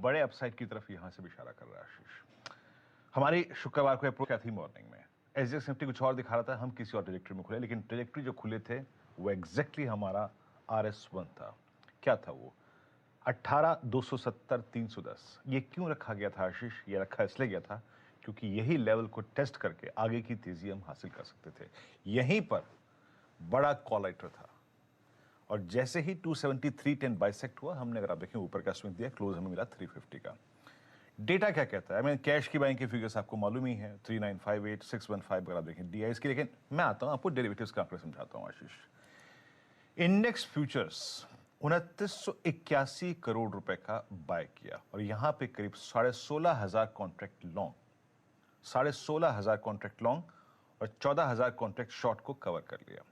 बड़े अपसाइड की तरफ यहां से भी इशारा कर रहा है आशीष। हमारी शुक्रवार को अप्रोच क्या थी मॉर्निंग में, एसजीएक्स निफ्टी कुछ और दिखा रहा था, हम किसी और ट्रेजेक्टरी में खुले, लेकिन ट्रेजेक्टरी जो खुले थे वो एग्जैक्टली हमारा RS1 था। क्या था वो? 18,270 310। ये क्यों रखा गया था आशीष? ये रखा इसलिए गया था क्योंकि यही लेवल को टेस्ट करके आगे की तेजी हम हासिल कर सकते थे। यहीं पर बड़ा कॉल राइटर था और जैसे ही 273.10 बाइसेक्ट हुआ, हमने अगर आप देखें ऊपर का स्विंग दिया, क्लोज हमें मिला 350 का। डेटा क्या कहता है? मैं कैश की बाइंग की फिगर्स आपको मालूम ही है, 3958 615 अगर आप देखें DIs की। लेकिन मैं आता हूं आपको डेरिवेटिव्स का आंकड़े समझाता हूं आशीष। इंडेक्स फ्यूचर्स 2981 करोड़ रुपए का बाय किया और यहां पे करीब 16,500 कॉन्ट्रैक्ट लॉन्ग, 16,500 कॉन्ट्रैक्ट लॉन्ग और 14,000 कॉन्ट्रैक्ट शॉर्ट को कवर कर लिया।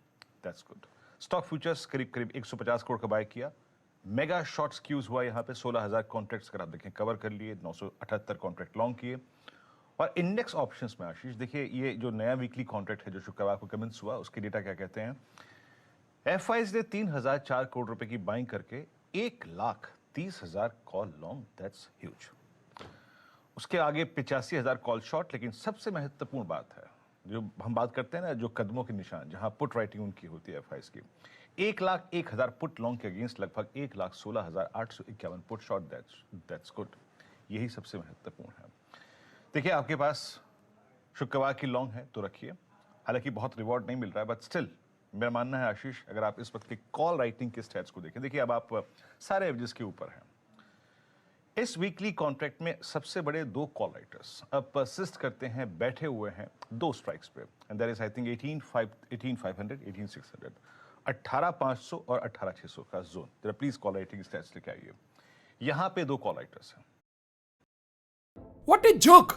That's good. स्टॉक फ्यूचर्स करीब 150 करोड़ का बाय किया। मेगा शॉर्ट स्क्यूज हुआ यहां पे, 16,000 कॉन्ट्रैक्ट्स अगर आप देखें कवर कर लिए, 978 कॉन्ट्रैक्ट लॉन्ग किए। और इंडेक्स ऑप्शंस में आशीष देखिए, ये जो नया वीकली कॉन्ट्रैक्ट है जो शुक्रवार को कमेंस हुआ, उसके डेटा क्या कहते हैं? FIs ने 3,004 करोड़ रुपए की बाइंग करके 1,30,000 कॉल लॉन्ग। That's huge. उसके आगे 85,000 कॉल शॉर्ट। लेकिन सबसे महत्वपूर्ण बात है, जो हम बात करते हैं ना, जो कदमों के निशान, जहां पुट राइटिंग उनकी होती है FIs की, 1,01,000 पुट लॉन्ग के अगेंस्ट लगभग 1,16,851 पुट शॉर्ट। That's good. यही सबसे महत्वपूर्ण है। देखिए, आपके पास शुक्रवार की लॉन्ग है तो रखिए, हालांकि बहुत रिवॉर्ड नहीं मिल रहा है, बट स्टिल मेरा मानना है आशीष, अगर आप इस वक्त के कॉल राइटिंग के स्टैट्स को देखें, देखिए अब आप सारे एवरेजेस के ऊपर हैं। इस वीकली कॉन्ट्रैक्ट में सबसे बड़े दो कॉल राइटर्स अब परसिस्ट करते हैं, बैठे हुए हैं दो स्ट्राइक्स पे, and that is I think 18,500 18,600, 18,500 और 18,600 का जोन। जरा प्लीज कॉल राइटिंग स्टैट्स लेके आइए। यहां पे दो कॉल राइटर्स हैं। What a joke!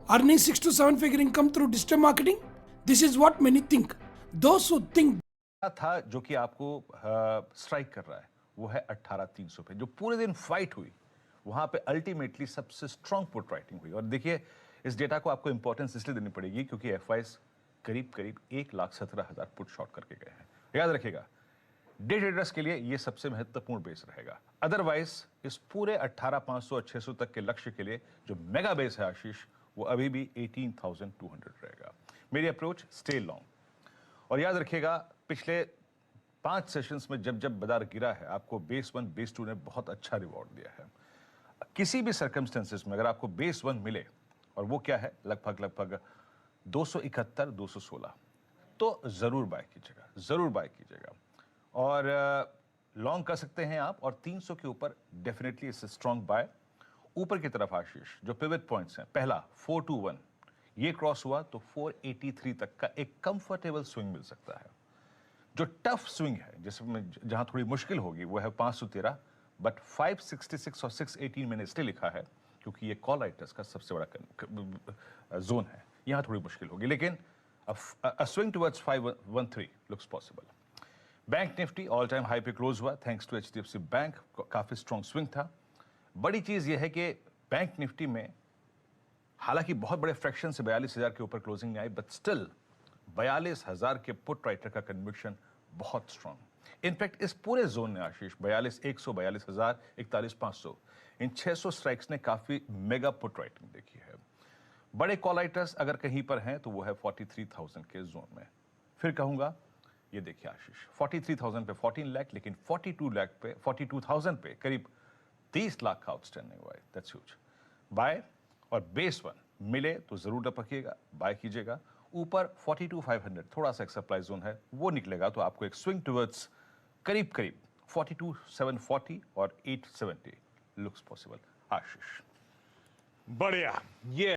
Earning 6 to 7 figure income through digital marketing? This is what many think. Those who think था जो कि आपको स्ट्राइक कर रहा है वो है 18,300 पे। जो पूरे दिन फाइट हुई वहां पे अल्टीमेटली सबसे स्ट्रांग पुट राइटिंग हुई। और देखिए, इस डेटा को आपको इंपॉर्टेंस इसलिए देनी पड़ेगी क्योंकि FIs करीब 1,17,000 पुट शॉर्ट करके गए हैं। याद रखिएगा, डे ट्रेडर्स के लिए ये सबसे महत्वपूर्ण बेस रहेगा। अदरवाइज इस पूरे 18,500 और 600 तक के लक्ष्य के लिए जो मेगा बेस है आशीष, वो अभी भी 18,200 रहेगा। मेरी अप्रोच स्टे लॉन्ग। और याद रखिएगा, पिछले 5 सेशंस में जब जब बाजार गिरा है, आपको बेस 1 बेस 2 ने बहुत अच्छा रिवॉर्ड दिया है। किसी भी सर्कमस्टेंसेस में अगर आपको बेस 1 मिले, और वो क्या है, लगभग 271 216, तो जरूर बाय कीजिएगा, जरूर बाय कीजिएगा। और लॉन्ग कर सकते हैं आप, और 300 के ऊपर डेफिनेटली इट्स स्ट्रॉन्ग बाय। ऊपर की तरफ आशीष जो पिवट पॉइंट्स हैं, पहला 421, ये क्रॉस हुआ तो 483 तक का एक कंफर्टेबल स्विंग मिल सकता है। जो टफ स्विंग है, जिसमें जहां थोड़ी मुश्किल होगी, वो है 513, बट 566 और 618 मैंने इसलिए लिखा है क्योंकि ये कॉल राइटर्स का सबसे बड़ा जोन है। यहां थोड़ी मुश्किल होगी, लेकिन swing towards 513 looks possible. Bank Nifty all time high पे क्लोज हुआ थैंक्स टू HDFC बैंक, काफी स्ट्रॉन्ग स्विंग था। बड़ी चीज यह है कि बैंक निफ्टी में हालांकि बहुत बड़े फ्रैक्शन से 42,000 के ऊपर क्लोजिंग में आई, बट स्टिल 42,000 के पुट राइटर का कन्विक्शन बहुत स्ट्रॉन्ग। इनफैक्ट इस पूरे जोन ने आशीष 42,100, 42,000, 41,500, इन 600 स्ट्राइक्स ने काफी मेगा पुट राइटिंग देखी है। बड़े कॉल राइटर्स अगर कहीं पर हैं तो वो है 43,000 के जोन में। फिर कहूंगा, ये देखिए आशीष, 43,000 पे 14 लाख, लेकिन 42,000 पे करीब 30 लाख का आउटस्टैंडिंग हुआ है। That's huge. बाय और बेस 1 मिले तो जरूर रखिएगा, बाय कीजिएगा। ऊपर 42,500 थोड़ा सा एक सप्लाई जोन है, वो निकलेगा तो आपको एक स्विंग टुवर्ड्स करीब 42,740 और 870 लुक्स पॉसिबल आशीष। बढ़िया। ये